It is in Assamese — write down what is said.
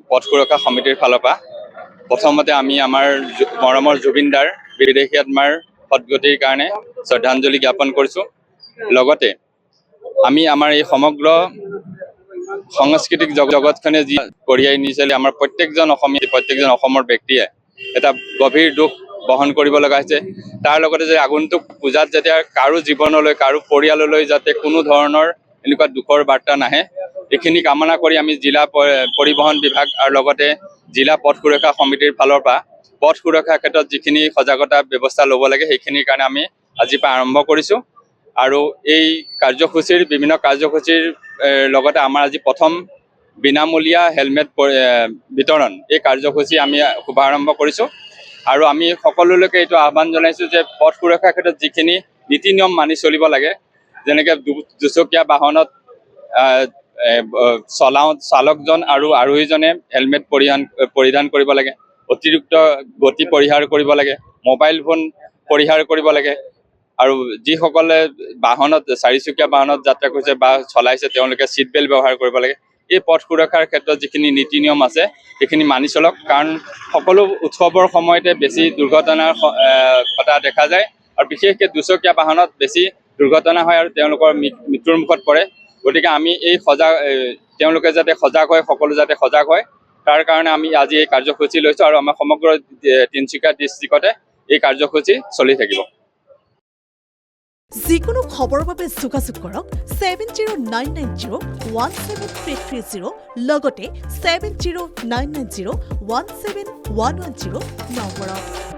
পথ সুৰক্ষা সমিতিৰ ফালৰ পৰা প্ৰথমতে আমি আমাৰ মৰমৰ জুবিনদাৰ বিদেহী আত্মাৰ সদ্গতিৰ কাৰণে শ্ৰদ্ধাঞ্জলি জ্ঞাপন কৰিছোঁ। লগতে আমি আমাৰ এই সমগ্ৰ সাংস্কৃতিক জগতখনে যি কঢ়িয়াই নিছিল আমাৰ প্ৰত্যেকজন অসমীয়া প্ৰত্যেকজন অসমৰ ব্যক্তিয়ে এটা গভীৰ দুখ বহন কৰিব লগা হৈছে। তাৰ লগতে যে আগন্তুক পূজাত যেতিয়া কাৰো জীৱনলৈ কাৰো পৰিয়াললৈ যাতে কোনো ধৰণৰ এনেকুৱা দুখৰ বাৰ্তা নাহে, এইখিনি কামনা কৰি আমি জিলা পৰিবহণ বিভাগ আৰু লগতে জিলা পথ সুৰক্ষা সমিতিৰ ফালৰ পৰা পথ সুৰক্ষাৰ ক্ষেত্ৰত যিখিনি সজাগতা ব্যৱস্থা ল'ব লাগে সেইখিনিৰ কাৰণে আমি আজিৰ পৰা আৰম্ভ কৰিছোঁ। আৰু এই কাৰ্যসূচীৰ বিভিন্ন কাৰ্যসূচীৰ লগতে আমাৰ আজি প্ৰথম বিনামূলীয়া হেলমেট বিতৰণ এই কাৰ্যসূচী আমি শুভাৰম্ভ কৰিছোঁ। আৰু আমি সকলোলৈকে এইটো আহ্বান জনাইছোঁ যে পথ সুৰক্ষাৰ ক্ষেত্ৰত যিখিনি নীতি নিয়ম মানি চলিব লাগে, যেনেকৈ দুচকীয়া বাহনত চালকজন আৰু আৰোহীজনে হেলমেট পৰিধান কৰিব লাগে, অতিৰিক্ত গতি পৰিহাৰ কৰিব লাগে, মোবাইল ফোন পৰিহাৰ কৰিব লাগে, আৰু যিসকলে বাহনত চাৰিচকীয়া বাহনত যাত্ৰা কৰিছে বা চলাইছে তেওঁলোকে ছিট বেল্ট ব্যৱহাৰ কৰিব লাগে। এই পথ সুৰক্ষাৰ ক্ষেত্ৰত যিখিনি নীতি নিয়ম আছে সেইখিনি মানি চলক, কাৰণ সকলো উৎসৱৰ সময়তে বেছি দুৰ্ঘটনাৰ ঘটা দেখা যায় আৰু বিশেষকৈ দুচকীয়া বাহনত বেছি দুৰ্ঘটনা হয় আৰু তেওঁলোকৰ মৃত্যুৰ মুখত পৰে। গতিকে আমি এই তেওঁলোকে যাতে সজাগ হয়, সকলো যাতে সজাগ হয়, তাৰ কাৰণে আমি আজি এই কাৰ্যসূচী লৈছোঁ আৰু আমাৰ সমগ্ৰ তিনিচুকীয়া ডিষ্ট্ৰিক্টতে এই কাৰ্যসূচী চলি থাকিব। যিকোনো খবৰৰ বাবে যোগাযোগ কৰক 7099017330 লগতে 7099017110 নম্বৰত।